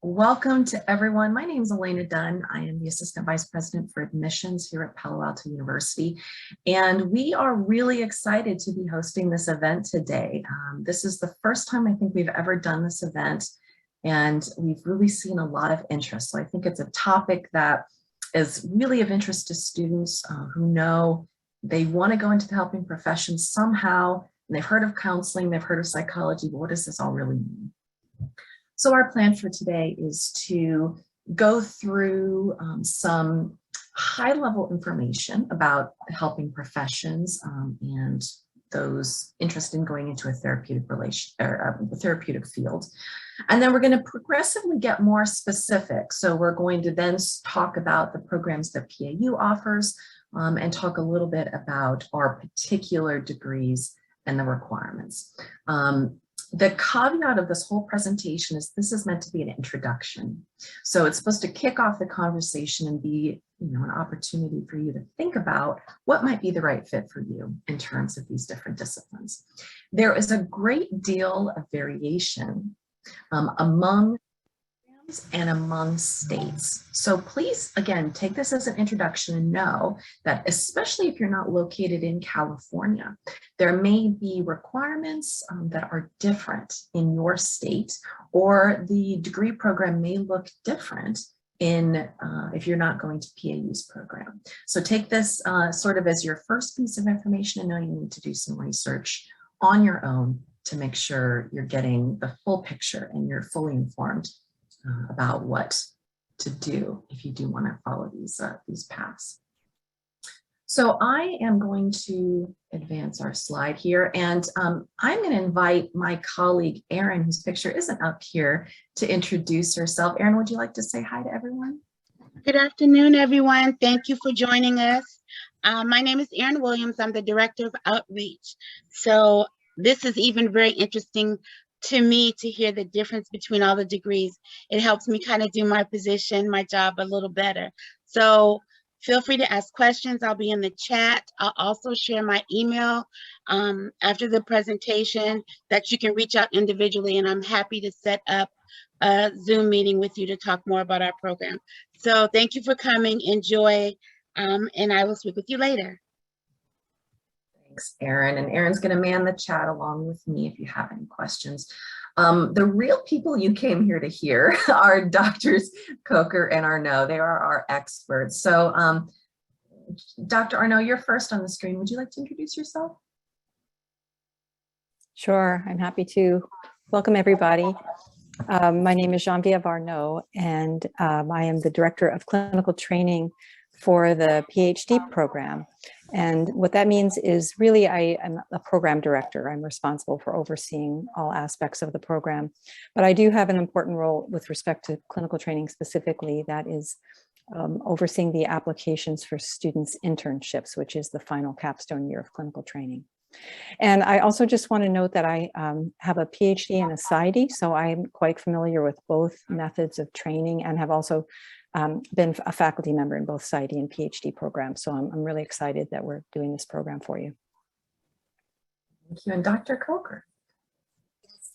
Welcome to everyone. My name is Elena Dunn. I am the Assistant Vice President for Admissions here at Palo Alto University, and we are really excited to be hosting this event today. This is the first time I think we've ever done this event, and we've really seen a lot of interest. So I think it's a topic that is really of interest to students who know they want to go into the helping professions somehow, and they've heard of counseling, they've heard of psychology, but what does this all really mean? So our plan for today is to go through some high-level information about helping professions and those interested in going into a therapeutic field. And then we're going to progressively get more specific. So we're going to then talk about the programs that PAU offers and talk a little bit about our particular degrees and the requirements. The caveat of this whole presentation is this is meant to be an introduction. So it's supposed to kick off the conversation and be, an opportunity for you to think about what might be the right fit for you in terms of these different disciplines. There is a great deal of variation among and among states. So please, again, take this as an introduction and know that especially if you're not located in California, there may be requirements that are different in your state, or the degree program may look different in if you're not going to PAU's program. So take this sort of as your first piece of information, and know you need to do some research on your own to make sure you're getting the full picture and you're fully informed about what to do if you do want to follow these paths. So I am going to advance our slide here, and I'm going to invite my colleague Erin, whose picture isn't up here, to introduce herself. Erin, would you like to say hi to everyone? Good afternoon, everyone. Thank you for joining us. My name is Erin Williams. I'm the Director of Outreach. So this is even very interesting to me to hear the difference between all the degrees. It helps me kind of do my position, my job a little better. So feel free to ask questions. I'll be in the chat. I'll also share my email after the presentation that you can reach out individually, and I'm happy to set up a Zoom meeting with you to talk more about our program. So thank you for coming. Enjoy, and I will speak with you later. Thanks, Erin. And Erin's going to man the chat along with me if you have any questions. The real people you came here to hear are Doctors Coker and Arnaud. They are our experts. So Dr. Arnaud, you're first on the screen. Would you like to introduce yourself? Sure, I'm happy to. Welcome, everybody. My name is Geneviève Arnaud, and I am the Director of Clinical Training for the PhD program. And what that means is really I'm a program director. I'm responsible for overseeing all aspects of the program. But I do have an important role with respect to clinical training specifically, that is overseeing the applications for students' internships, which is the final capstone year of clinical training. And I also just want to note that I have a PhD and a PsyD, so I'm quite familiar with both methods of training and have also been a faculty member in both PsyD and PhD programs. So I'm really excited that we're doing this program for you. Thank you. And Dr. Coker.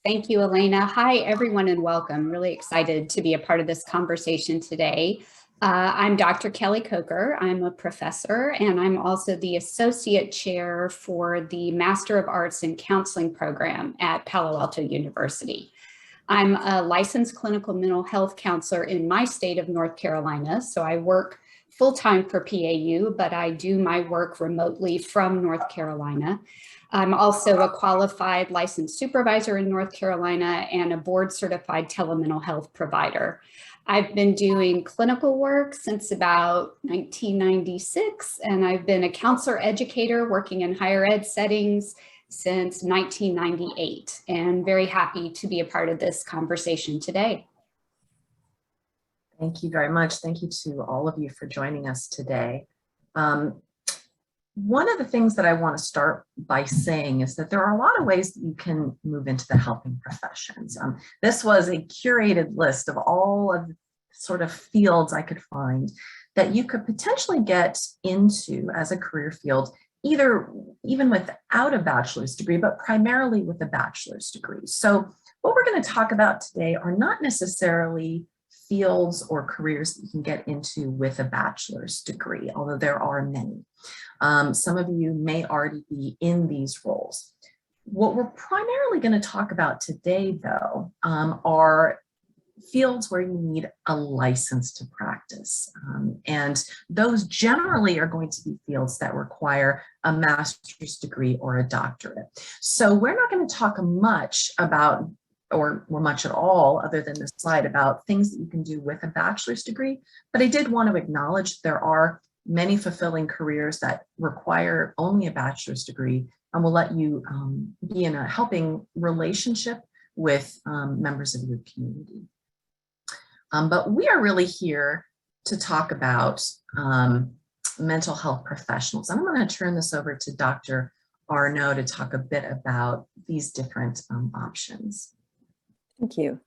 Thank you, Elena. Hi, everyone, and welcome. Really excited to be a part of this conversation today. I'm Dr. Kelly Coker. I'm a professor, and I'm also the associate chair for the Master of Arts in Counseling program at Palo Alto University. I'm a licensed clinical mental health counselor in my state of North Carolina, so I work full-time for PAU, but I do my work remotely from North Carolina. I'm also a qualified licensed supervisor in North Carolina and a board-certified telemental health provider. I've been doing clinical work since about 1996, and I've been a counselor educator working in higher ed settings since 1998, and very happy to be a part of this conversation today. Thank you very much. Thank you to all of you for joining us today. One of the things that I want to start by saying is that there are a lot of ways that you can move into the helping professions. This was a curated list of all of the sort of fields I could find that you could potentially get into as a career field, even without a bachelor's degree, but primarily with a bachelor's degree. So what we're going to talk about today are not necessarily fields or careers that you can get into with a bachelor's degree, although there are many. Some of you may already be in these roles. What we're primarily going to talk about today, though, are fields where you need a license to practice. And those generally are going to be fields that require a master's degree or a doctorate. So we're not going to talk much about, or much at all, other than this slide, about things that you can do with a bachelor's degree. But I did want to acknowledge there are many fulfilling careers that require only a bachelor's degree and will let you be in a helping relationship with members of your community. But we are really here to talk about mental health professionals. I'm going to turn this over to Dr. Arnaud to talk a bit about these different options. Thank you.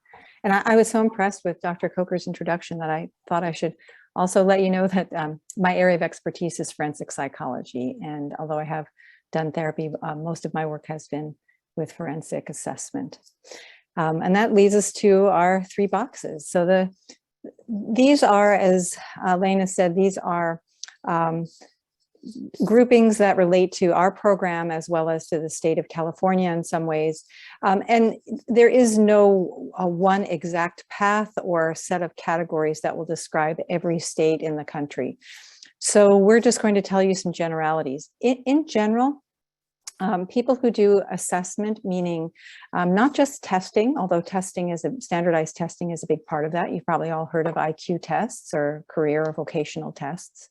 And I was so impressed with Dr. Coker's introduction that I thought I should also let you know that my area of expertise is forensic psychology. And although I have done therapy, most of my work has been with forensic assessment. And that leads us to our 3 boxes. So these are, as Elena said, these are groupings that relate to our program as well as to the state of California in some ways. And there is no one exact path or set of categories that will describe every state in the country. So we're just going to tell you some generalities. In general, people who do assessment, meaning not just testing, although standardized testing is a big part of that. You've probably all heard of IQ tests or career or vocational tests.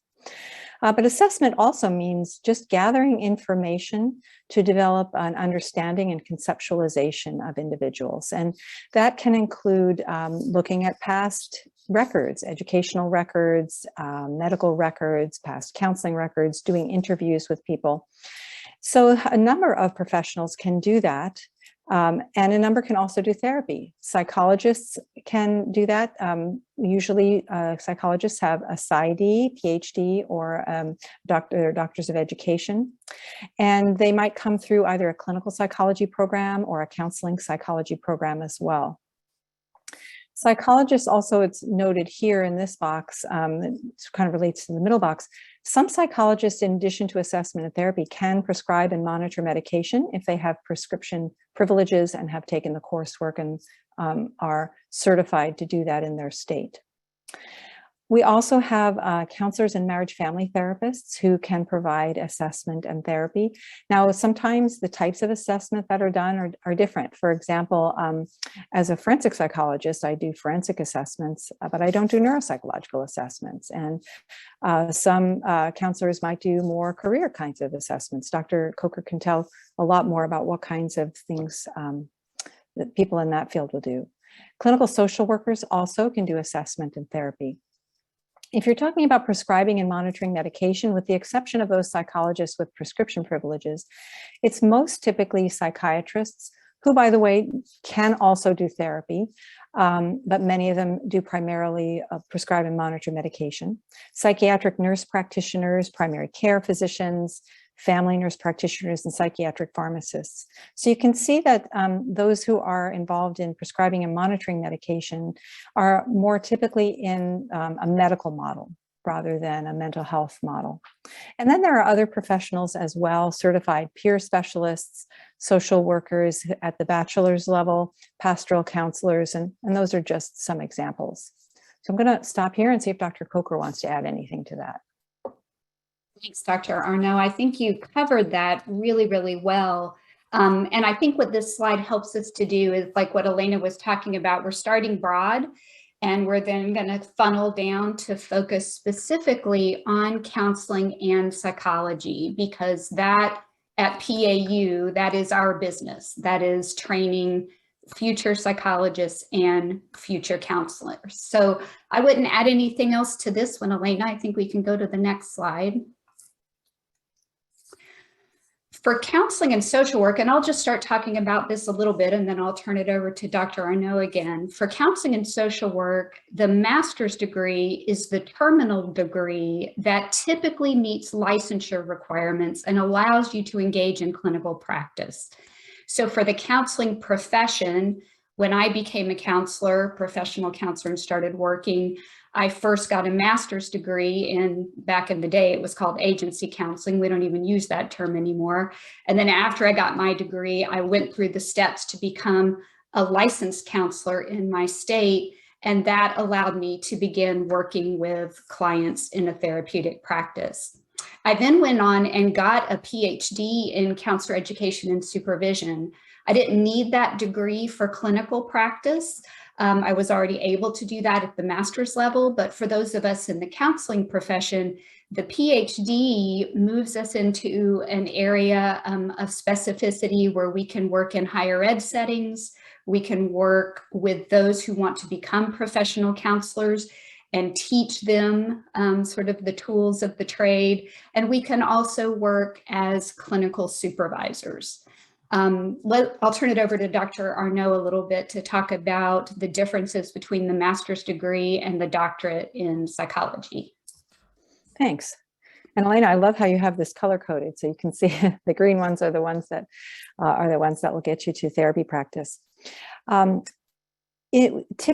But assessment also means just gathering information to develop an understanding and conceptualization of individuals. And that can include looking at past records, educational records, medical records, past counseling records, doing interviews with people. So a number of professionals can do that, and a number can also do therapy. Psychologists can do that. Usually psychologists have a PsyD, PhD, or doctors of education, and they might come through either a clinical psychology program or a counseling psychology program as well. Psychologists also, it's noted here in this box, it kind of relates to the middle box. Some psychologists, in addition to assessment and therapy, can prescribe and monitor medication if they have prescription privileges and have taken the coursework and are certified to do that in their state. We also have counselors and marriage family therapists who can provide assessment and therapy. Now, sometimes the types of assessment that are done are different. For example, as a forensic psychologist, I do forensic assessments, but I don't do neuropsychological assessments. And some counselors might do more career kinds of assessments. Dr. Coker can tell a lot more about what kinds of things that people in that field will do. Clinical social workers also can do assessment and therapy. If you're talking about prescribing and monitoring medication, with the exception of those psychologists with prescription privileges, it's most typically psychiatrists who, by the way, can also do therapy, but many of them do primarily prescribe and monitor medication. Psychiatric nurse practitioners, primary care physicians, family nurse practitioners, and psychiatric pharmacists. So you can see that those who are involved in prescribing and monitoring medication are more typically in a medical model rather than a mental health model. And then there are other professionals as well, certified peer specialists, social workers at the bachelor's level, pastoral counselors, and those are just some examples. So I'm going to stop here and see if Dr. Coker wants to add anything to that. Thanks, Dr. Arnaud. I think you covered that really, really well. And I think what this slide helps us to do is like what Elena was talking about. We're starting broad, and we're then going to funnel down to focus specifically on counseling and psychology, because that at PAU, that is our business. That is training future psychologists and future counselors. So I wouldn't add anything else to this one, Elena. I think we can go to the next slide. For counseling and social work, and I'll just start talking about this a little bit and then I'll turn it over to Dr. Arnaud again. For counseling and social work, the master's degree is the terminal degree that typically meets licensure requirements and allows you to engage in clinical practice. So for the counseling profession, when I became a counselor, professional counselor, and started working, I first got a master's degree back in the day, it was called agency counseling. We don't even use that term anymore. And then after I got my degree, I went through the steps to become a licensed counselor in my state. And that allowed me to begin working with clients in a therapeutic practice. I then went on and got a PhD in counselor education and supervision. I didn't need that degree for clinical practice. I was already able to do that at the master's level, but for those of us in the counseling profession, the PhD moves us into an area of specificity where we can work in higher ed settings. We can work with those who want to become professional counselors and teach them sort of the tools of the trade. And we can also work as clinical supervisors. I'll turn it over to Dr. Arnaud a little bit to talk about the differences between the master's degree and the doctorate in psychology. Thanks. And Elena, I love how you have this color coded, so you can see the green ones are the ones that will get you to therapy practice.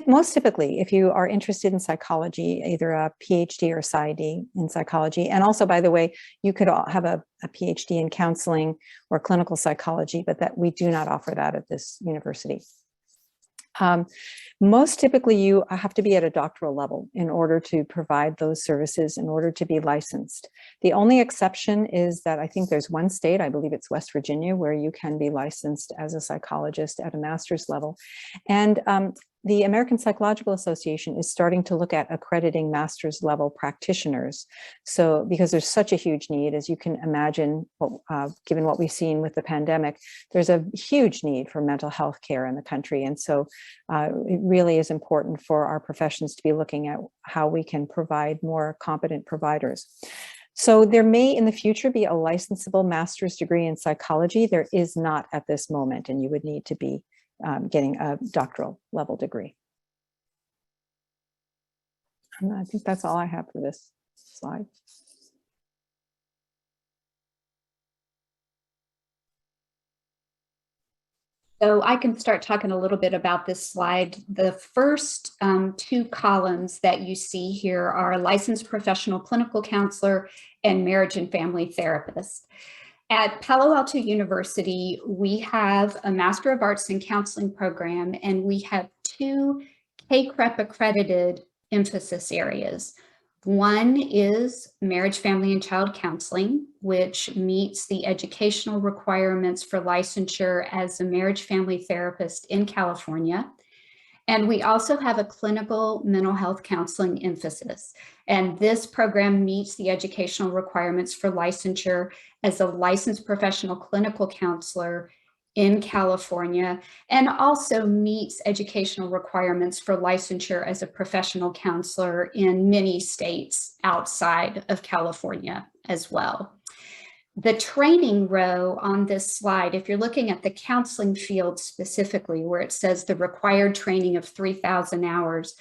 Most typically, if you are interested in psychology, either a PhD or PsyD in psychology, and also, by the way, you could have a PhD in counseling or clinical psychology, but that we do not offer that at this university. Most typically, you have to be at a doctoral level in order to provide those services, in order to be licensed. The only exception is that I think there's one state, I believe it's West Virginia, where you can be licensed as a psychologist at a master's level. And the American Psychological Association is starting to look at accrediting master's level practitioners. So, because there's such a huge need, as you can imagine, given what we've seen with the pandemic, there's a huge need for mental health care in the country. And so it really is important for our professions to be looking at how we can provide more competent providers. So there may in the future be a licensable master's degree in psychology. There is not at this moment, and you would need to be getting a doctoral level degree. And I think that's all I have for this slide. So I can start talking a little bit about this slide. The first two columns that you see here are licensed professional clinical counselor and marriage and family therapist. At Palo Alto University, we have a Master of Arts in Counseling program, and we have two CACREP accredited emphasis areas. One is marriage, family, and child counseling, which meets the educational requirements for licensure as a marriage family therapist in California. And we also have a clinical mental health counseling emphasis. And this program meets the educational requirements for licensure as a licensed professional clinical counselor in California, and also meets educational requirements for licensure as a professional counselor in many states outside of California as well. The training row on this slide, if you're looking at the counseling field specifically, where it says the required training of 3,000 hours,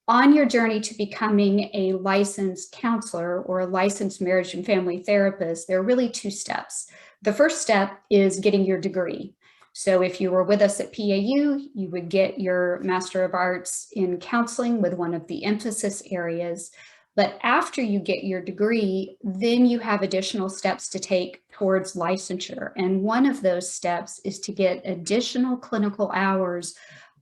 on your journey to becoming a licensed counselor or a licensed marriage and family therapist, there are really two steps. The first step is getting your degree. So if you were with us at PAU, you would get your Master of Arts in Counseling with one of the emphasis areas. But after you get your degree, then you have additional steps to take towards licensure. And one of those steps is to get additional clinical hours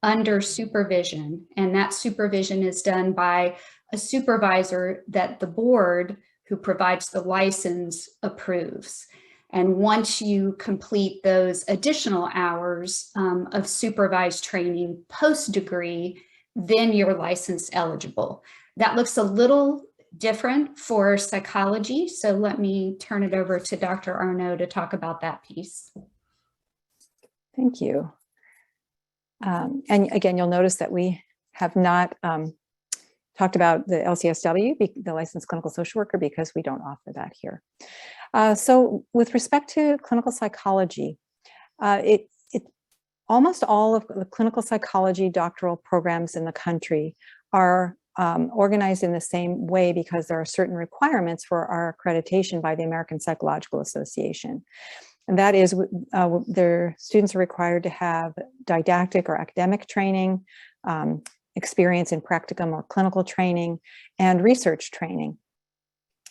under supervision. And that supervision is done by a supervisor that the board who provides the license approves. And once you complete those additional hours of supervised training post-degree, then you're license eligible. That looks a little different for psychology. So let me turn it over to Dr. Arnaud to talk about that piece. Thank you. And again, you'll notice that we have not talked about the LCSW, the licensed clinical social worker, because we don't offer that here. So with respect to clinical psychology, almost all of the clinical psychology doctoral programs in the country are organized in the same way because there are certain requirements for our accreditation by the American Psychological Association. And that is their students are required to have didactic or academic training, experience in practicum or clinical training, and research training.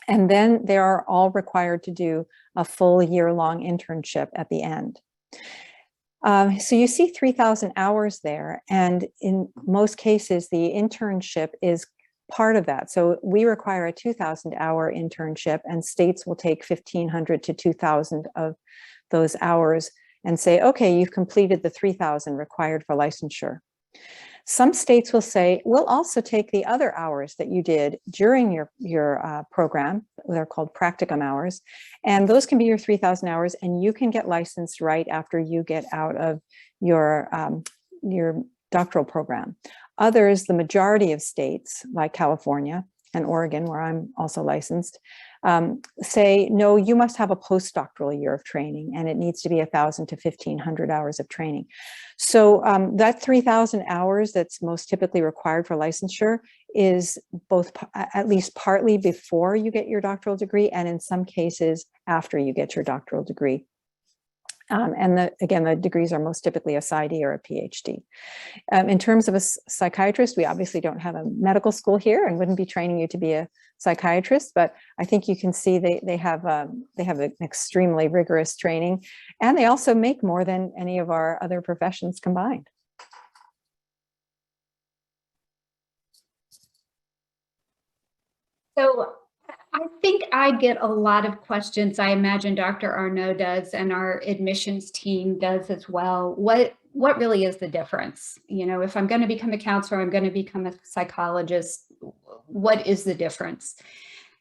And then they are all required to do a full year-long internship at the end. So you see 3,000 hours there, and in most cases, the internship is part of that. So we require a 2,000-hour internship, and states will take 1,500 to 2,000 of those hours and say, okay, you've completed the 3,000 required for licensure. Some states will say, we'll also take the other hours that you did during your program. They're called practicum hours. And those can be your 3,000 hours, and you can get licensed right after you get out of your doctoral program. Others, the majority of states, like California and Oregon, where I'm also licensed, say, no, you must have a postdoctoral year of training, and it needs to be 1,000 to 1,500 hours of training. So that 3,000 hours that's most typically required for licensure is both at least partly before you get your doctoral degree, and in some cases after you get your doctoral degree. And again, the degrees are most typically a PsyD or a PhD. In terms of a psychiatrist, we obviously don't have a medical school here and wouldn't be training you to be a psychiatrist, but I think you can see they have an extremely rigorous training, and they also make more than any of our other professions combined. So I think I get a lot of questions. I imagine Dr. Arnaud does, and our admissions team does as well. What really is the difference? You know, if I'm going to become a counselor, I'm going to become a psychologist. What is the difference?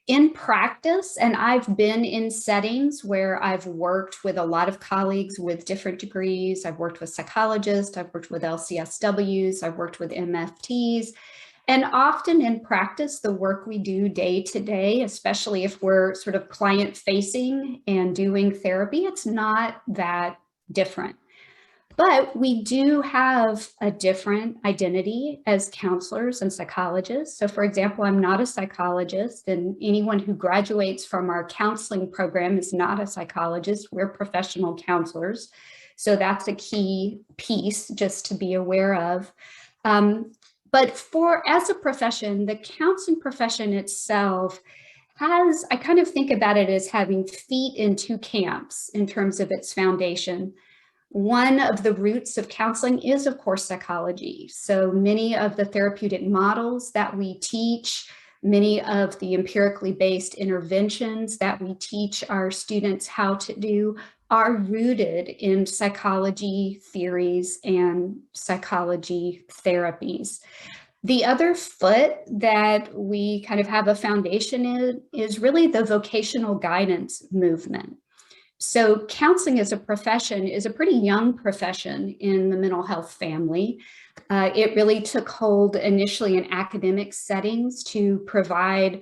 In practice, and I've been in settings where I've worked with a lot of colleagues with different degrees. I've worked with psychologists, I've worked with LCSWs, I've worked with MFTs. And often in practice, the work we do day to day, especially if we're sort of client facing and doing therapy, it's not that different. But we do have a different identity as counselors and psychologists. So for example, I'm not a psychologist, and anyone who graduates from our counseling program is not a psychologist. We're professional counselors. So that's a key piece just to be aware of. But as a profession, the counseling profession itself has, I kind of think about it as having feet in two camps in terms of its foundation. One of the roots of counseling is, of course, psychology. So many of the therapeutic models that we teach, many of the empirically based interventions that we teach our students how to do are rooted in psychology theories and psychology therapies. The other foot that we kind of have a foundation in is really the vocational guidance movement. So counseling as a profession is a pretty young profession in the mental health family. It really took hold initially in academic settings to provide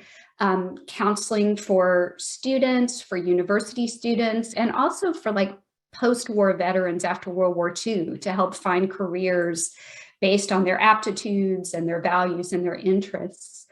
counseling for students, for university students, and also for like post-war veterans after World War II to help find careers based on their aptitudes and their values and their interests.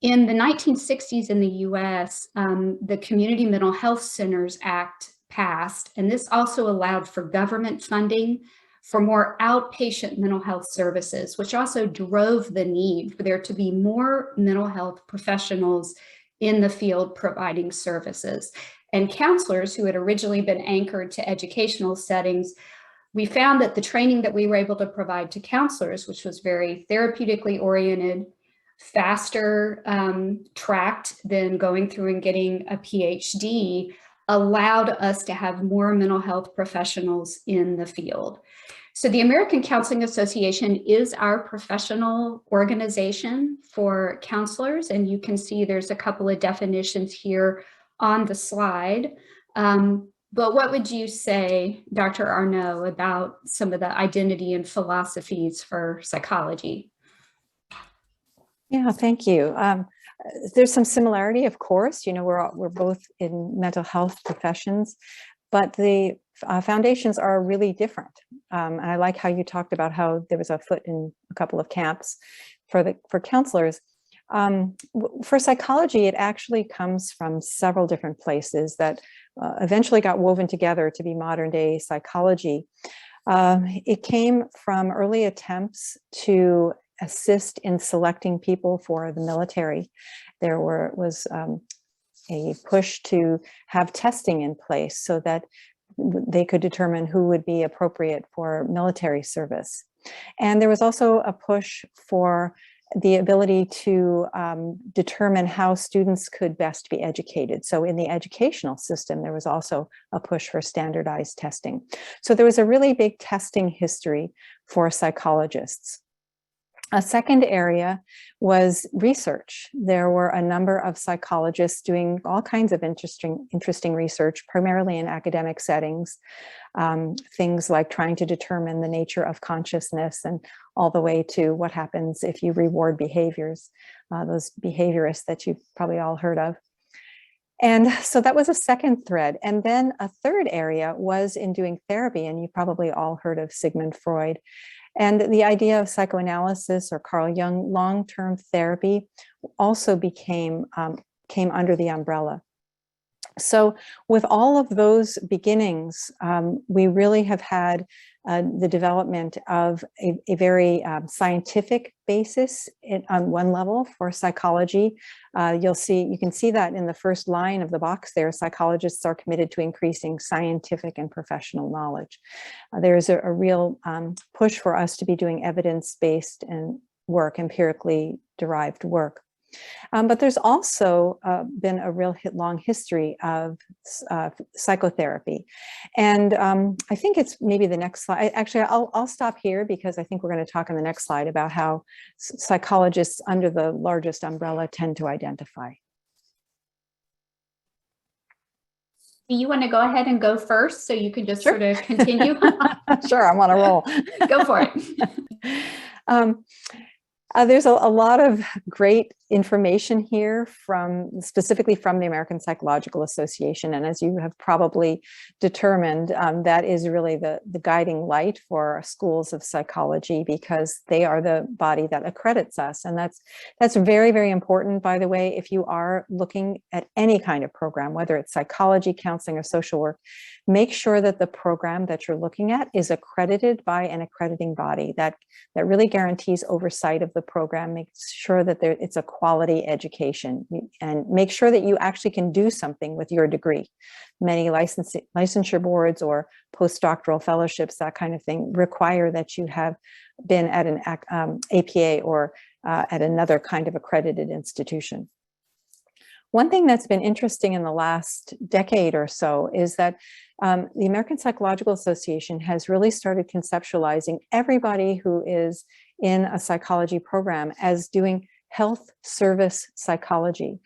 In the 1960s in the US, the Community Mental Health Centers Act passed, and this also allowed for government funding for more outpatient mental health services, which also drove the need for there to be more mental health professionals in the field providing services. And counselors who had originally been anchored to educational settings, we found that the training that we were able to provide to counselors, which was very therapeutically oriented, faster tracked than going through and getting a PhD, allowed us to have more mental health professionals in the field. So the American Counseling Association is our professional organization for counselors, and you can see there's a couple of definitions here on the slide. But what would you say, Dr. Arnaud, about some of the identity and philosophies for psychology? Yeah, thank you. There's some similarity, of course. You know, we're both in mental health professions, but the foundations are really different. And I like how you talked about how there was a foot in a couple of camps for counselors. For psychology, it actually comes from several different places that eventually got woven together to be modern day psychology. It came from early attempts to assist in selecting people for the military. There was a push to have testing in place so that they could determine who would be appropriate for military service. And there was also a push for the ability to determine how students could best be educated. So in the educational system, there was also a push for standardized testing. So there was a really big testing history for psychologists. A second area was research. There were a number of psychologists doing all kinds of interesting research, primarily in academic settings, things like trying to determine the nature of consciousness and all the way to what happens if you reward behaviors, those behaviorists that you've probably all heard of. And so that was a second thread. And then a third area was in doing therapy, and you've probably all heard of Sigmund Freud. And the idea of psychoanalysis or Carl Jung long-term therapy also came under the umbrella. So with all of those beginnings, we really have had the development of a very scientific basis on one level for psychology. You can see that in the first line of the box there. Psychologists are committed to increasing scientific and professional knowledge. There's a real push for us to be doing evidence-based and work, empirically derived work. But there's also been a real long history of psychotherapy. And I think it's maybe the next slide. Actually, I'll stop here because I think we're going to talk on the next slide about how psychologists under the largest umbrella tend to identify. You want to go ahead and go first so you can just Sure. sort of continue? Sure, I'm on a roll. Go for it. There's a lot of great information here specifically from the American Psychological Association. And as you have probably determined, that is really the guiding light for schools of psychology, because they are the body that accredits us. And that's very, very important, by the way, if you are looking at any kind of program, whether it's psychology, counseling, or social work, make sure that the program that you're looking at is accredited by an accrediting body that really guarantees oversight of the program, makes sure that it's a quality education, and make sure that you actually can do something with your degree. Many licensure boards or postdoctoral fellowships, that kind of thing, require that you have been at an APA or at another kind of accredited institution. One thing that's been interesting in the last decade or so is that the American Psychological Association has really started conceptualizing everybody who is in a psychology program as doing health service psychology.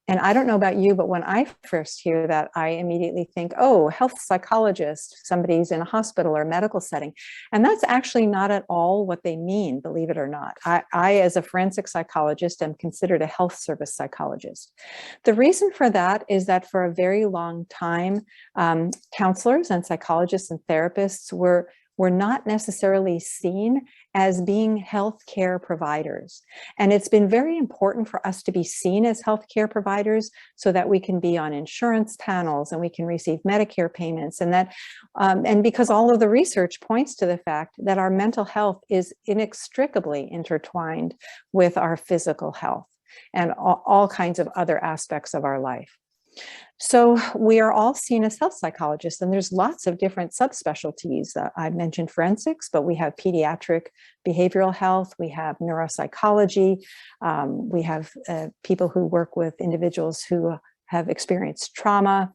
And I don't know about you, but when I first hear that, I immediately think, oh, health psychologist, somebody's in a hospital or medical setting. And that's actually not at all what they mean, believe it or not. I, as a forensic psychologist, am considered a health service psychologist. The reason for that is that for a very long time, counselors and psychologists and therapists were not necessarily seen as being healthcare providers. And it's been very important for us to be seen as healthcare providers so that we can be on insurance panels and we can receive Medicare payments. And that, and because all of the research points to the fact that our mental health is inextricably intertwined with our physical health and all kinds of other aspects of our life. So we are all seen as health psychologists, and there's lots of different subspecialties. I mentioned forensics, but we have pediatric behavioral health, we have neuropsychology, we have people who work with individuals who have experienced trauma,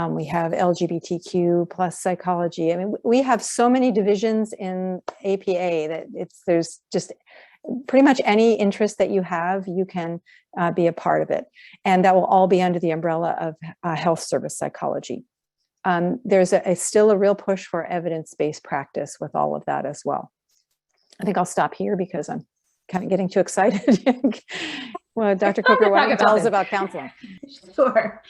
we have LGBTQ plus psychology. I mean, we have so many divisions in APA that there's just pretty much any interest that you have, you can be a part of it. And that will all be under the umbrella of health service psychology. There's still a real push for evidence-based practice with all of that as well. I think I'll stop here because I'm kind of getting too excited. Well, Dr. Coker, why don't you tell us about counseling? Sure.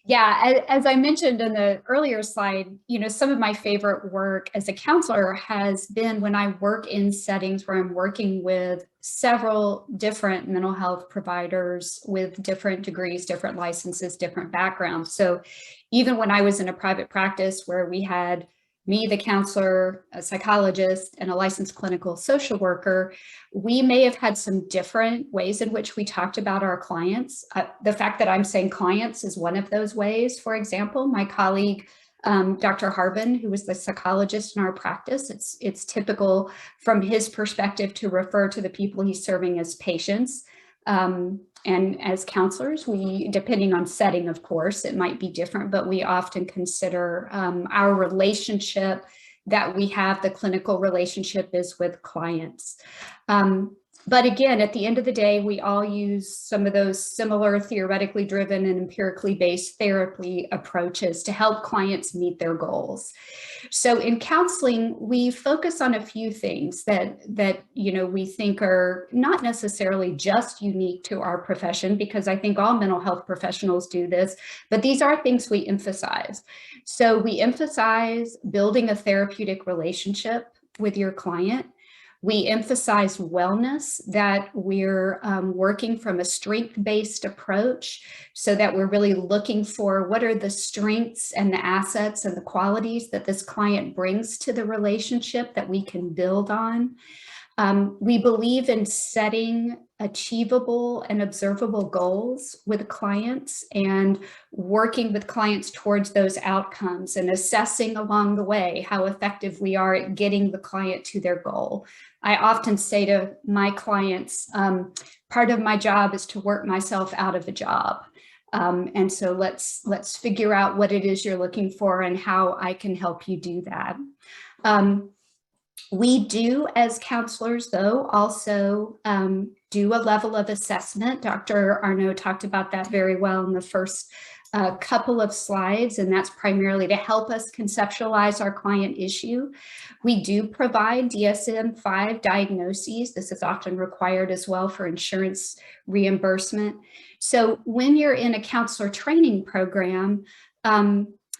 Yeah, as I mentioned in the earlier slide, some of my favorite work as a counselor has been when I work in settings where I'm working with several different mental health providers with different degrees, different licenses, different backgrounds. So even when I was in a private practice where we had me, the counselor, a psychologist, and a licensed clinical social worker, we may have had some different ways in which we talked about our clients. The fact that I'm saying clients is one of those ways. For example, my colleague, Dr. Harbin, who was the psychologist in our practice, it's typical from his perspective to refer to the people he's serving as patients. And as counselors, we, depending on setting, of course, it might be different, but we often consider our relationship that we have, the clinical relationship is with clients. But again, at the end of the day, we all use some of those similar theoretically driven and empirically based therapy approaches to help clients meet their goals. So in counseling, we focus on a few things that we think are not necessarily just unique to our profession, because I think all mental health professionals do this, but these are things we emphasize. So we emphasize building a therapeutic relationship with your client. We emphasize wellness, that we're working from a strength-based approach, so that we're really looking for what are the strengths and the assets and the qualities that this client brings to the relationship that we can build on. We believe in setting achievable and observable goals with clients and working with clients towards those outcomes and assessing along the way how effective we are at getting the client to their goal. I often say to my clients, part of my job is to work myself out of a job. And so let's figure out what it is you're looking for and how I can help you do that. We do, as counselors, though, also do a level of assessment. Dr. Arnaud talked about that very well in the first couple of slides, and that's primarily to help us conceptualize our client issue. We do provide DSM-5 diagnoses. This is often required as well for insurance reimbursement. So when you're in a counselor training program,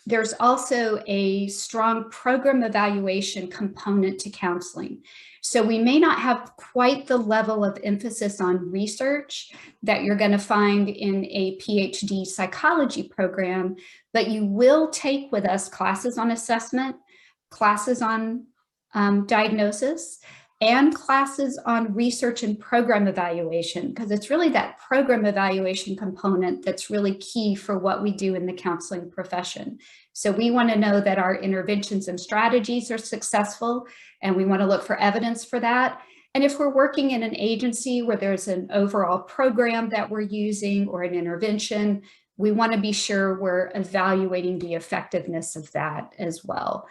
there's also a strong program evaluation component to counseling. So we may not have quite the level of emphasis on research that you're going to find in a PhD psychology program, but you will take with us classes on assessment, classes on diagnosis, and classes on research and program evaluation, because it's really that program evaluation component that's really key for what we do in the counseling profession. So we want to know that our interventions and strategies are successful, and we want to look for evidence for that. And if we're working in an agency where there's an overall program that we're using or an intervention, we want to be sure we're evaluating the effectiveness of that as well.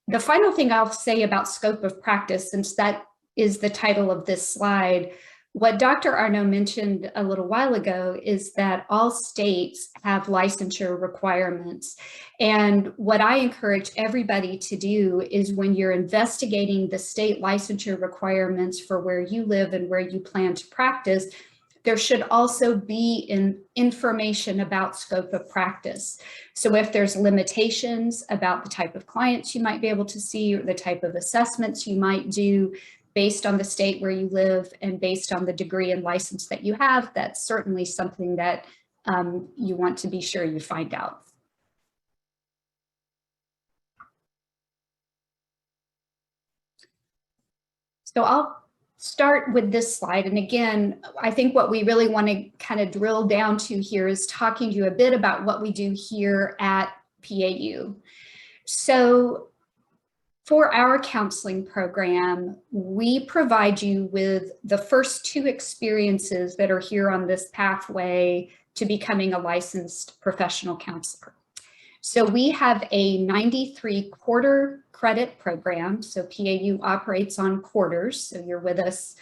The final thing I'll say about scope of practice, since that is the title of this slide, what Dr. Arnaud mentioned a little while ago is that all states have licensure requirements. And what I encourage everybody to do is, when you're investigating the state licensure requirements for where you live and where you plan to practice, there should also be information about scope of practice. So if there's limitations about the type of clients you might be able to see, or the type of assessments you might do based on the state where you live and based on the degree and license that you have, that's certainly something that you want to be sure you find out. So I'll start with this slide. And again, I think what we really want to kind of drill down to here is talking to you a bit about what we do here at PAU. So for our counseling program, we provide you with the first two experiences that are here on this pathway to becoming a licensed professional counselor. So we have a 93-quarter credit program. So PAU operates on quarters. So you're with us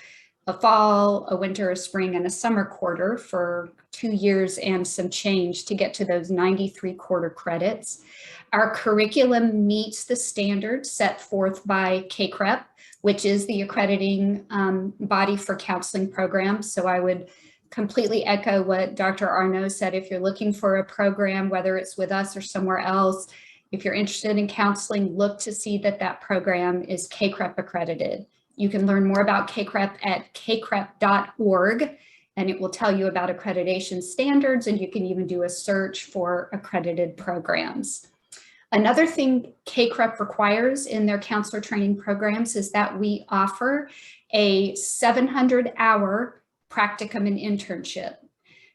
a fall, a winter, a spring, and a summer quarter for 2 years and some change to get to those 93-quarter credits. Our curriculum meets the standards set forth by CACREP, which is the accrediting body for counseling programs. So I would completely echo what Dr. Arnaud said. If you're looking for a program, whether it's with us or somewhere else, if you're interested in counseling, look to see that that program is CACREP accredited. You can learn more about CACREP at cacrep.org, and it will tell you about accreditation standards, and you can even do a search for accredited programs. Another thing CACREP requires in their counselor training programs is that we offer a 700-hour practicum and internship.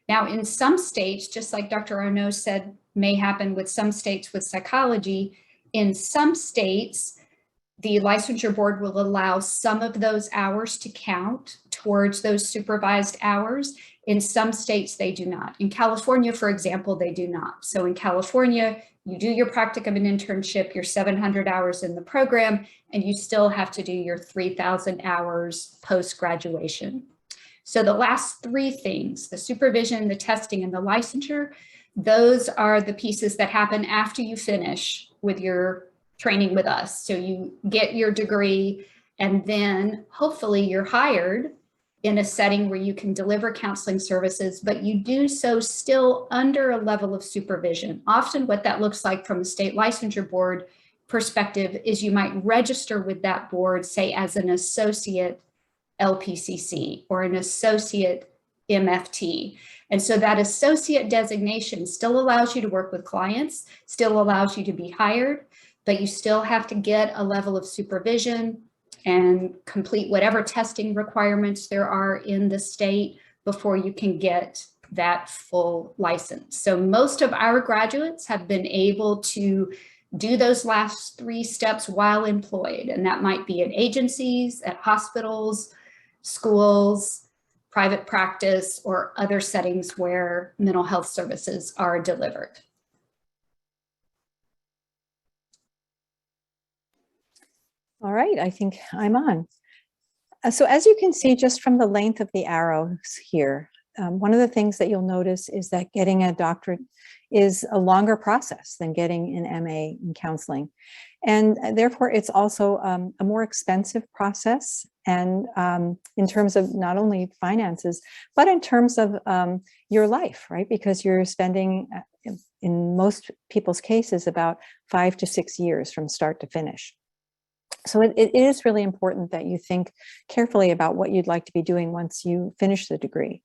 Now, in some states, just like Dr. Arnaud said, may happen with some states with psychology, in some states, the licensure board will allow some of those hours to count towards those supervised hours. In some states, they do not. In California, for example, they do not. So in California, you do your practicum and internship, your 700 hours in the program, and you still have to do your 3,000 hours post-graduation. So the last three things, the supervision, the testing, and the licensure, those are the pieces that happen after you finish with your training with us. So you get your degree, and then hopefully you're hired in a setting where you can deliver counseling services, but you do so still under a level of supervision. Often what that looks like from a state licensure board perspective is you might register with that board, say as an associate LPCC or an associate MFT. And so that associate designation still allows you to work with clients, still allows you to be hired, but you still have to get a level of supervision and complete whatever testing requirements there are in the state before you can get that full license. So most of our graduates have been able to do those last three steps while employed, and that might be at agencies, at hospitals, schools, private practice, or other settings where mental health services are delivered. All right, I think I'm on. So as you can see, just from the length of the arrows here, one of the things that you'll notice is that getting a doctorate is a longer process than getting an MA in counseling. And therefore, it's also a more expensive process. And in terms of not only finances, but in terms of your life, right? Because you're spending, in most people's cases, about 5 to 6 years from start to finish. So it is really important that you think carefully about what you'd like to be doing once you finish the degree.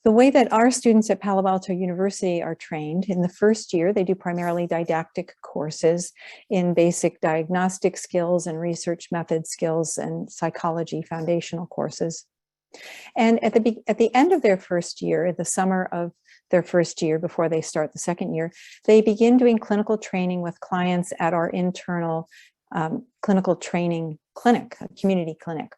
The way that our students at Palo Alto University are trained, in the first year, they do primarily didactic courses in basic diagnostic skills and research method skills and psychology foundational courses. And at the end of their first year, the summer of their first year, before they start the second year, they begin doing clinical training with clients at our internal clinical training clinic, a community clinic.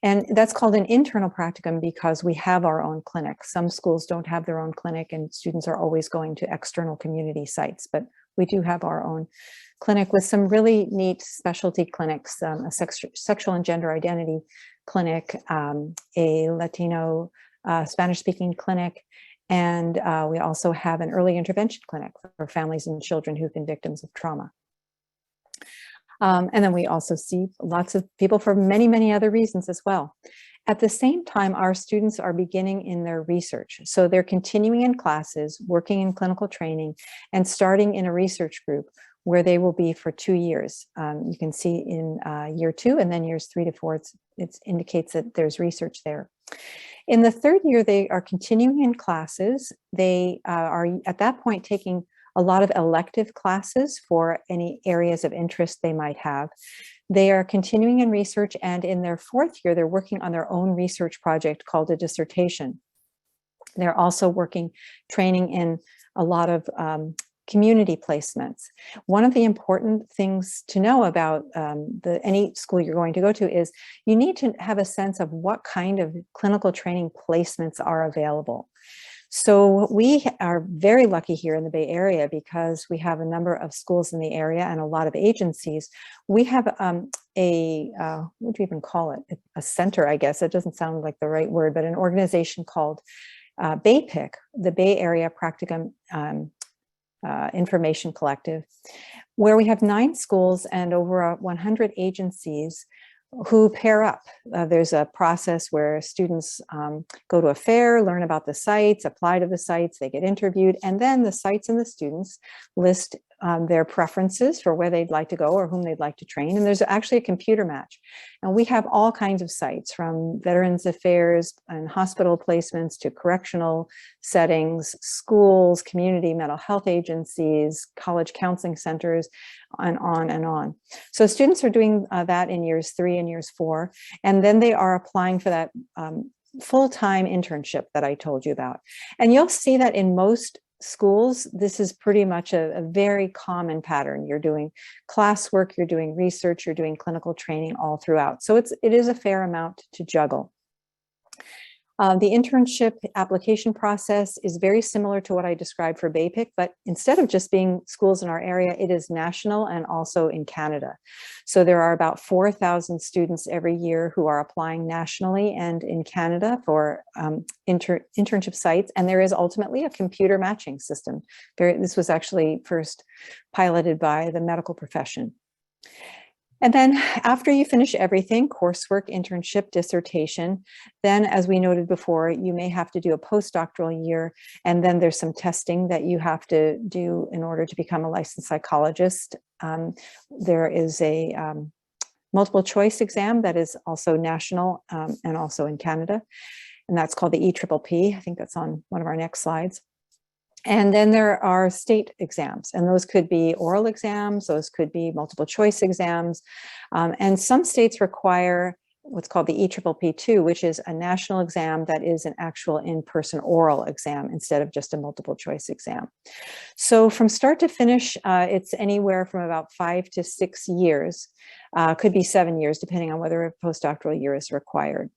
And that's called an internal practicum because we have our own clinic. Some schools don't have their own clinic and students are always going to external community sites, but we do have our own clinic with some really neat specialty clinics, a sexual and gender identity clinic, a Latino Spanish-speaking clinic, and we also have an early intervention clinic for families and children who've been victims of trauma. And then we also see lots of people for many, many other reasons as well. At the same time, our students are beginning in their research. So they're continuing in classes, working in clinical training, and starting in a research group where they will be for 2 years. You can see in year 2 and then years 3 to 4, it indicates that there's research there. In the third year, they are continuing in classes. They are at that point taking a lot of elective classes for any areas of interest they might have. They are continuing in research, and in their fourth year, they're working on their own research project called a dissertation. They're also training in a lot of community placements. One of the important things to know about any school you're going to go to is you need to have a sense of what kind of clinical training placements are available. So we are very lucky here in the Bay Area because we have a number of schools in the area and a lot of agencies. We have what do you even call it? A center, I guess. It doesn't sound like the right word, but an organization called BAPIC, the Bay Area Practicum Information Collective, where we have 9 schools and over 100 agencies who pair up. There's a process where students go to a fair, learn about the sites, apply to the sites, they get interviewed, and then the sites and the students list their preferences for where they'd like to go or whom they'd like to train. And there's actually a computer match. And we have all kinds of sites, from Veterans Affairs and hospital placements to correctional settings, schools, community mental health agencies, college counseling centers, and on and on. So students are doing that in years 3 and years 4, and then they are applying for that full-time internship that I told you about. And you'll see that in most schools, this is pretty much a very common pattern. You're doing classwork, you're doing research, you're doing clinical training all throughout. So it is a fair amount to juggle. The internship application process is very similar to what I described for BAPIC, but instead of just being schools in our area, it is national and also in Canada. So there are about 4,000 students every year who are applying nationally and in Canada for internship sites. And there is ultimately a computer matching system. This was actually first piloted by the medical profession. And then after you finish everything, coursework, internship, dissertation, then as we noted before, you may have to do a postdoctoral year. And then there's some testing that you have to do in order to become a licensed psychologist. There is a multiple choice exam that is also national and also in Canada. And that's called the EPPP. I think that's on one of our next slides. And then there are state exams, and those could be oral exams, those could be multiple choice exams. And some states require what's called the EPPP2, which is a national exam that is an actual in-person oral exam instead of just a multiple choice exam. So from start to finish, it's anywhere from about 5 to 6 years, could be 7 years, depending on whether a postdoctoral year is required.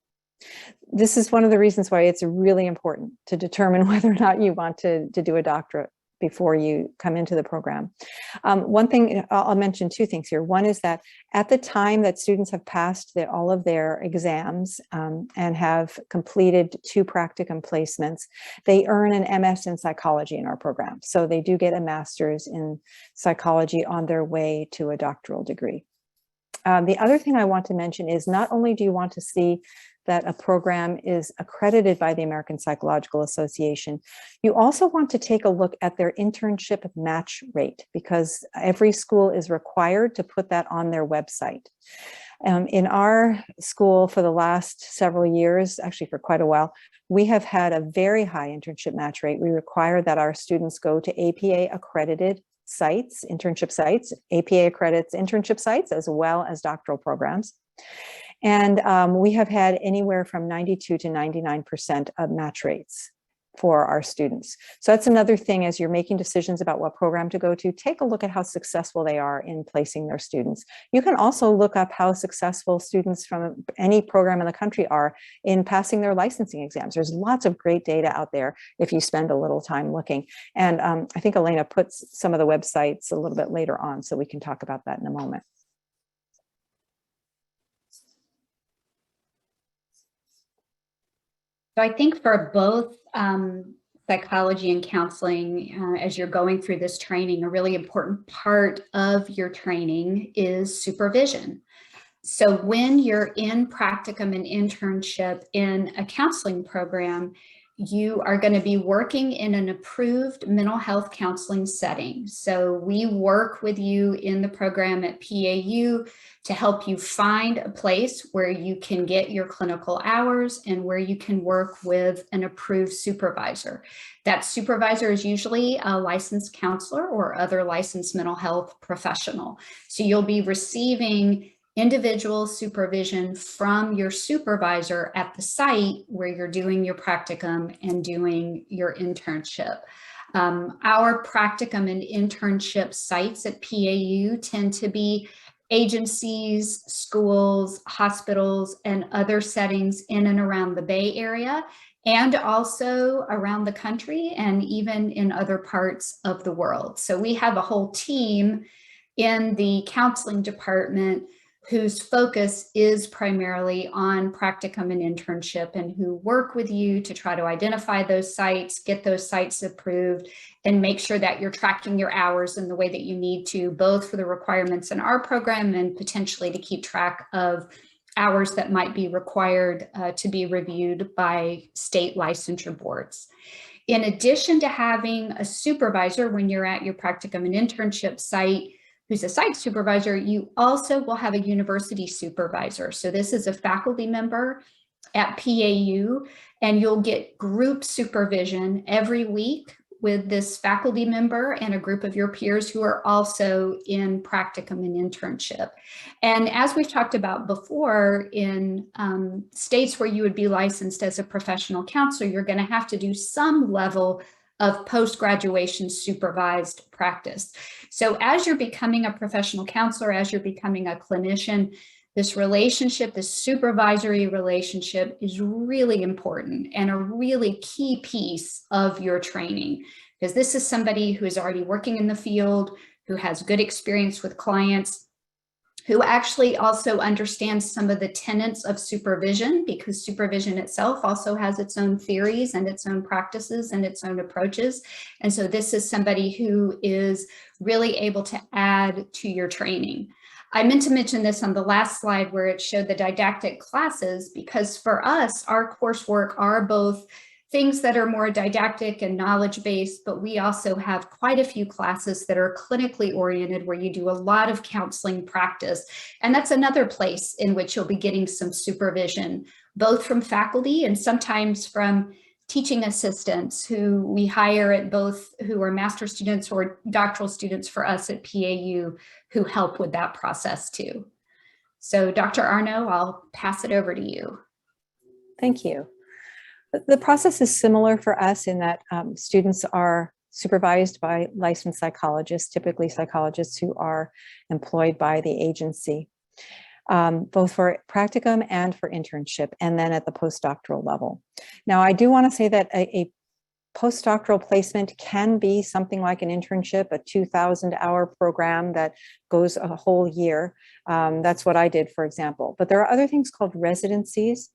This is one of the reasons why it's really important to determine whether or not you want to do a doctorate before you come into the program. One thing, I'll mention 2 things here. One is that at the time that students have passed all of their exams and have completed 2 practicum placements, they earn an MS in psychology in our program. So they do get a master's in psychology on their way to a doctoral degree. The other thing I want to mention is not only do you want to see that a program is accredited by the American Psychological Association, you also want to take a look at their internship match rate, because every school is required to put that on their website. In our school for the last several years, actually for quite a while, we have had a very high internship match rate. We require that our students go to APA accredited sites, internship sites. APA accredits internship sites as well as doctoral programs. And we have had anywhere from 92 to 99% of match rates for our students. So that's another thing, as you're making decisions about what program to go to, take a look at how successful they are in placing their students. You can also look up how successful students from any program in the country are in passing their licensing exams. There's lots of great data out there if you spend a little time looking. And I think Elena puts some of the websites a little bit later on, so we can talk about that in a moment. So I think for both psychology and counseling, as you're going through this training, a really important part of your training is supervision. So when you're in practicum and internship in a counseling program, you are going to be working in an approved mental health counseling setting. So we work with you in the program at PAU to help you find a place where you can get your clinical hours and where you can work with an approved supervisor. That supervisor is usually a licensed counselor or other licensed mental health professional. So you'll be receiving individual supervision from your supervisor at the site where you're doing your practicum and doing your internship. Our practicum and internship sites at PAU tend to be agencies, schools, hospitals, and other settings in and around the Bay Area, and also around the country and even in other parts of the world. So we have a whole team in the counseling department whose focus is primarily on practicum and internship, and who work with you to try to identify those sites, get those sites approved, and make sure that you're tracking your hours in the way that you need to, both for the requirements in our program and potentially to keep track of hours that might be required to be reviewed by state licensure boards. In addition to having a supervisor when you're at your practicum and internship site, who's a site supervisor, you also will have a university supervisor. So this is a faculty member at PAU, and you'll get group supervision every week with this faculty member and a group of your peers who are also in practicum and internship. And as we've talked about before, in states where you would be licensed as a professional counselor, you're going to have to do some level of post-graduation supervised practice. So as you're becoming a professional counselor, as you're becoming a clinician, this relationship, this supervisory relationship is really important and a really key piece of your training, because this is somebody who is already working in the field, who has good experience with clients, who actually also understands some of the tenets of supervision, because supervision itself also has its own theories and its own practices and its own approaches. And so this is somebody who is really able to add to your training. I meant to mention this on the last slide where it showed the didactic classes, because for us, our coursework are both things that are more didactic and knowledge-based, but we also have quite a few classes that are clinically oriented where you do a lot of counseling practice. And that's another place in which you'll be getting some supervision, both from faculty and sometimes from teaching assistants who we hire at both, who are master's students or doctoral students for us at PAU, who help with that process too. So Dr. Arno, I'll pass it over to you. Thank you. The process is similar for us in that students are supervised by licensed psychologists, typically psychologists who are employed by the agency, both for practicum and for internship, and then at the postdoctoral level. Now, I do want to say that a postdoctoral placement can be something like an internship, a 2,000-hour program that goes a whole year. That's what I did, for example. But there are other things called residencies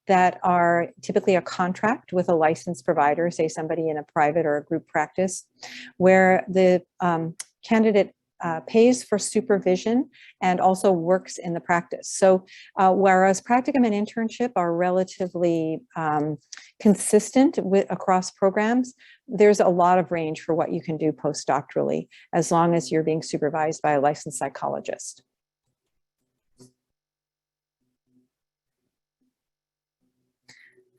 that are typically a contract with a licensed provider, say somebody in a private or a group practice, where the candidate pays for supervision and also works in the practice. So whereas practicum and internship are relatively consistent across programs, there's a lot of range for what you can do postdoctorally, as long as you're being supervised by a licensed psychologist.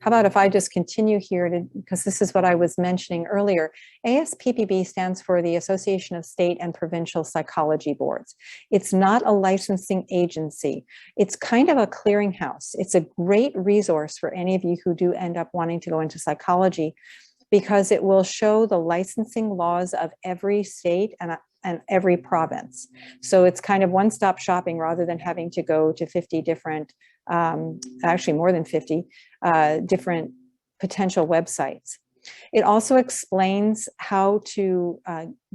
How about if I just continue here, because this is what I was mentioning earlier. ASPPB stands for the Association of State and Provincial Psychology Boards. It's not a licensing agency. It's kind of a clearinghouse. It's a great resource for any of you who do end up wanting to go into psychology, because it will show the licensing laws of every state and every province. So it's kind of one-stop shopping rather than having to go to 50 different, actually more than 50 different potential websites. It also explains how to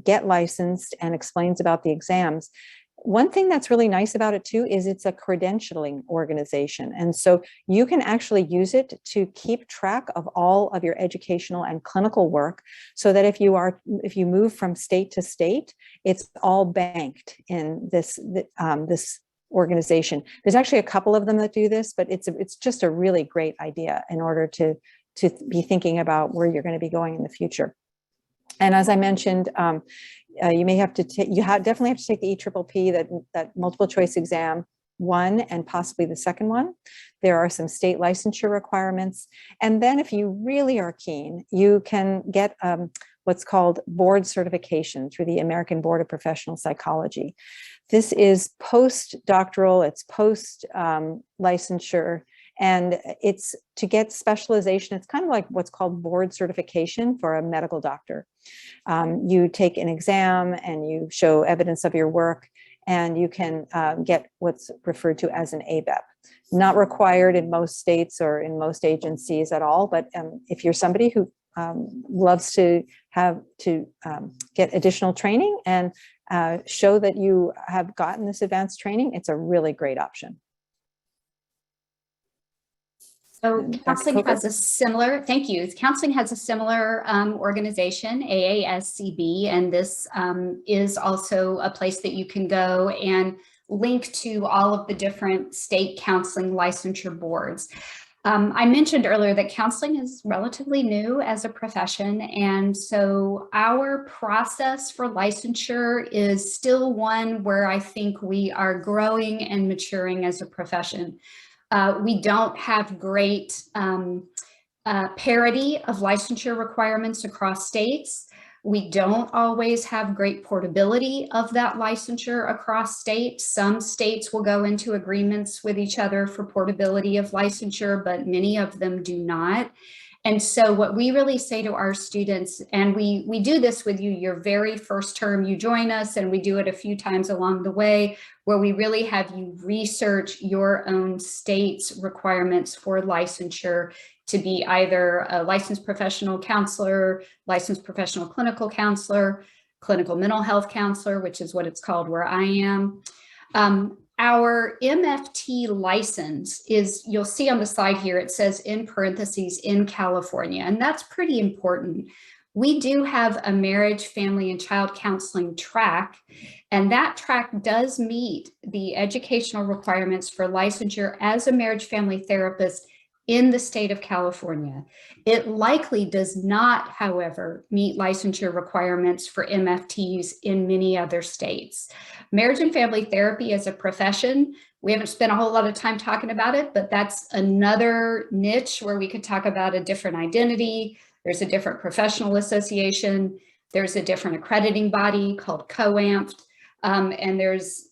get licensed and explains about the exams. One thing that's really nice about it too is it's a credentialing organization. And so you can actually use it to keep track of all of your educational and clinical work, so that if you move from state to state, it's all banked in this organization. There's actually a couple of them that do this, but it's just a really great idea in order to be thinking about where you're going to be going in the future. And as I mentioned, you may have to take, definitely have to take the EPPP, that multiple choice exam 1 and possibly the second one. There are some state licensure requirements. And then if you really are keen, you can get what's called board certification through the American Board of Professional Psychology. This is post-doctoral, it's post-licensure, and it's to get specialization. It's kind of like what's called board certification for a medical doctor. You take an exam and you show evidence of your work, and you can get what's referred to as an ABEP. Not required in most states or in most agencies at all, but if you're somebody who loves to get additional training and show that you have gotten this advanced training, it's a really great option. So counseling has a similar, thank you. Counseling has a similar organization, AASCB, and this is also a place that you can go and link to all of the different state counseling licensure boards. I mentioned earlier that counseling is relatively new as a profession, and so our process for licensure is still one where I think we are growing and maturing as a profession. We don't have great parity of licensure requirements across states. We don't always have great portability of that licensure across states. Some states will go into agreements with each other for portability of licensure, but many of them do not. And so what we really say to our students, and we do this with you your very first term you join us, and we do it a few times along the way, where we really have you research your own state's requirements for licensure to be either a licensed professional counselor, licensed professional clinical counselor, clinical mental health counselor, which is what it's called where I am. Our MFT license is, you'll see on the slide here, it says in parentheses, in California, and that's pretty important. We do have a marriage, family, and child counseling track, and that track does meet the educational requirements for licensure as a marriage family therapist in the state of California. It likely does not, however, meet licensure requirements for MFTs in many other states. Marriage and family therapy as a profession, we haven't spent a whole lot of time talking about it, but that's another niche where we could talk about a different identity. There's a different professional association. There's a different accrediting body called COAMFT, and there's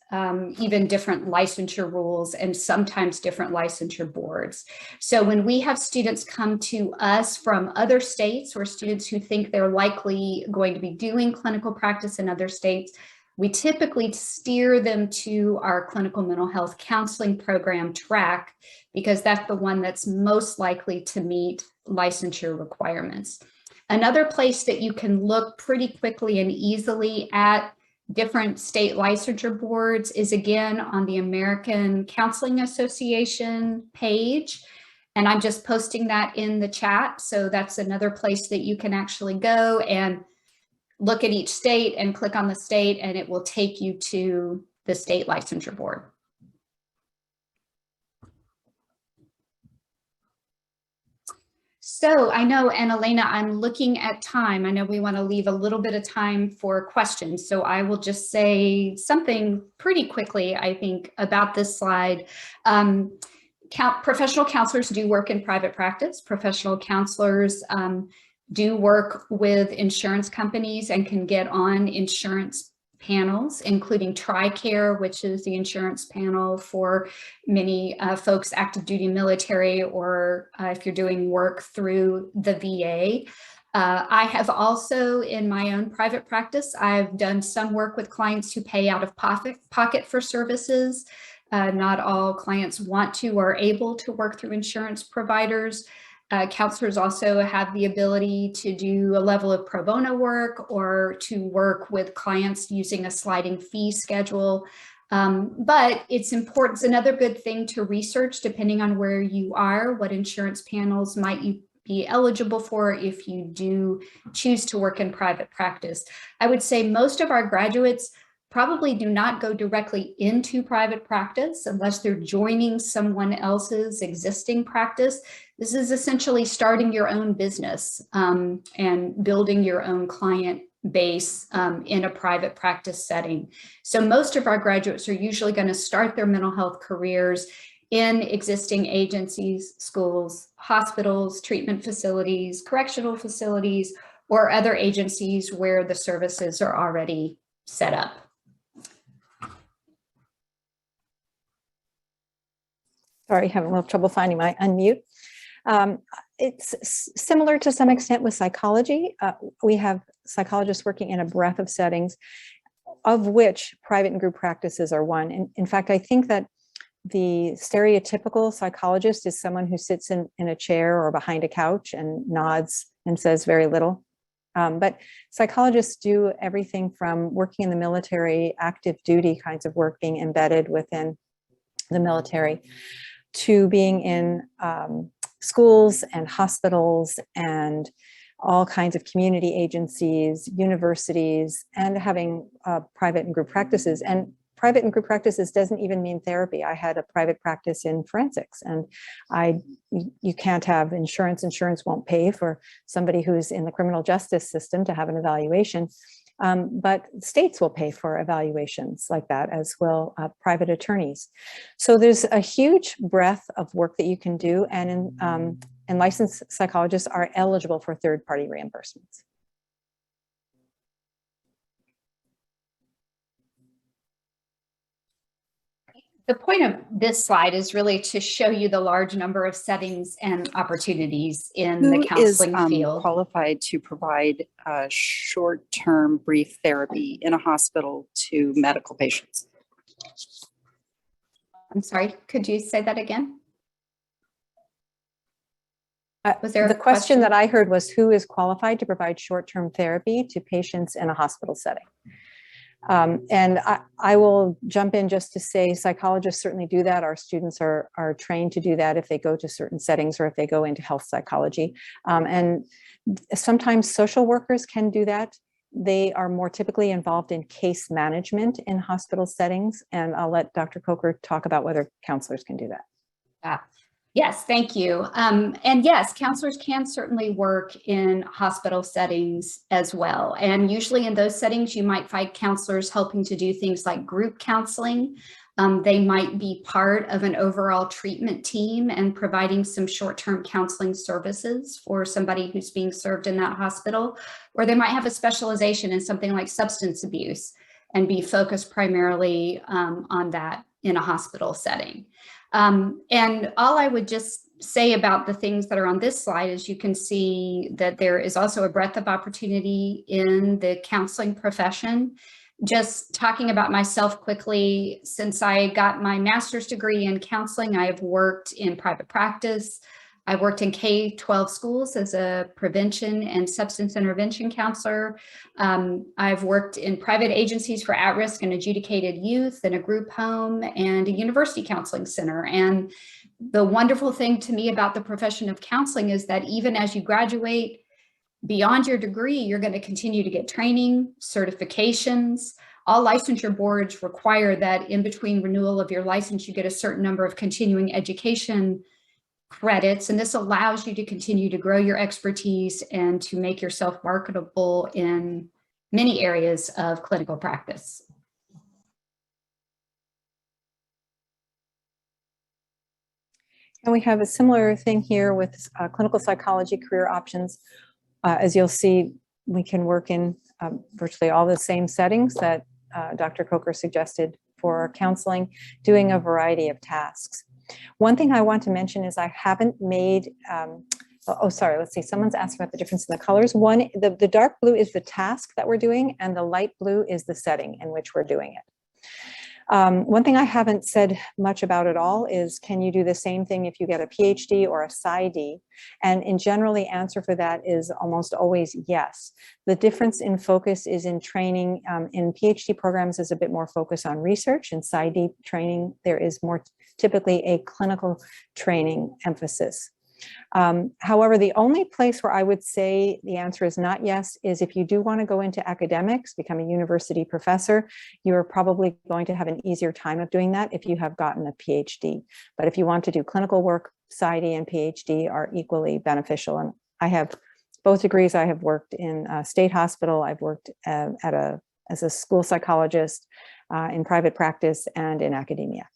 even different licensure rules and sometimes different licensure boards. So when we have students come to us from other states or students who think they're likely going to be doing clinical practice in other states, we typically steer them to our clinical mental health counseling program track, because that's the one that's most likely to meet licensure requirements. Another place that you can look pretty quickly and easily at different state licensure boards is again on the American Counseling Association page. And I'm just posting that in the chat. So that's another place that you can actually go and look at each state and click on the state, and it will take you to the state licensure board. So I know, and Elena, I'm looking at time. I know we want to leave a little bit of time for questions. So I will just say something pretty quickly, I think, about this slide. Professional counselors do work in private practice. Professional counselors do work with insurance companies and can get on insurance panels, including TRICARE, which is the insurance panel for many folks active duty military, or if you're doing work through the VA. I have also, in my own private practice, I've done some work with clients who pay out of pocket for services. Not all clients want to or are able to work through insurance providers. Counselors also have the ability to do a level of pro bono work or to work with clients using a sliding fee schedule. But it's important, it's another good thing to research depending on where you are, what insurance panels might you be eligible for if you do choose to work in private practice. I would say most of our graduates probably do not go directly into private practice unless they're joining someone else's existing practice. This is essentially starting your own business and building your own client base in a private practice setting. So most of our graduates are usually going to start their mental health careers in existing agencies, schools, hospitals, treatment facilities, correctional facilities, or other agencies where the services are already set up. Sorry, having a little trouble finding my unmute. It's similar to some extent with psychology. We have psychologists working in a breadth of settings, of which private and group practices are one. In fact, I think that the stereotypical psychologist is someone who sits in a chair or behind a couch and nods and says very little. But psychologists do everything from working in the military, active duty kinds of work, being embedded within the military, to being in schools and hospitals and all kinds of community agencies, universities, and having private and group practices. And private and group practices doesn't even mean therapy. I had a private practice in forensics, and you can't have insurance. Insurance won't pay for somebody who's in the criminal justice system to have an evaluation. But states will pay for evaluations like that, as will private attorneys. So there's a huge breadth of work that you can do, and licensed psychologists are eligible for third-party reimbursements. The point of this slide is really to show you the large number of settings and opportunities in the counseling field. Who is qualified to provide short-term brief therapy in a hospital to medical patients? I'm sorry, could you say that again? Was there the question that I heard was, who is qualified to provide short-term therapy to patients in a hospital setting? And I will jump in just to say psychologists certainly do that. Our students are trained to do that if they go to certain settings or if they go into health psychology. And sometimes social workers can do that. They are more typically involved in case management in hospital settings. And I'll let Dr. Coker talk about whether counselors can do that. Yes, thank you. And yes, counselors can certainly work in hospital settings as well. And usually in those settings, you might find counselors helping to do things like group counseling. They might be part of an overall treatment team and providing some short-term counseling services for somebody who's being served in that hospital. Or they might have a specialization in something like substance abuse and be focused primarily on that in a hospital setting. And all I would just say about the things that are on this slide is you can see that there is also a breadth of opportunity in the counseling profession. Just talking about myself quickly, since I got my master's degree in counseling, I have worked in private practice. I worked in K-12 schools as a prevention and substance intervention counselor. I've worked in private agencies for at-risk and adjudicated youth, in a group home, and a university counseling center. And the wonderful thing to me about the profession of counseling is that even as you graduate beyond your degree, you're going to continue to get training, certifications. All licensure boards require that in between renewal of your license, you get a certain number of continuing education credits, and this allows you to continue to grow your expertise and to make yourself marketable in many areas of clinical practice. And we have a similar thing here with clinical psychology career options. As you'll see, we can work in virtually all the same settings that Dr. Coker suggested for counseling, doing a variety of tasks. One thing I want to mention is I haven't made, let's see, someone's asked about the difference in the colors. One, the dark blue is the task that we're doing, and the light blue is the setting in which we're doing it. One thing I haven't said much about at all is, can you do the same thing if you get a PhD or a PsyD? And in general, the answer for that is almost always yes. The difference in focus is in training. In PhD programs is a bit more focus on research. In PsyD training, there is more typically a clinical training emphasis. However, the only place where I would say the answer is not yes is if you do want to go into academics, become a university professor, you're probably going to have an easier time of doing that if you have gotten a PhD. But if you want to do clinical work, PsyD and PhD are equally beneficial. And I have both degrees. I have worked in a state hospital. I've worked as a school psychologist in private practice and in academia.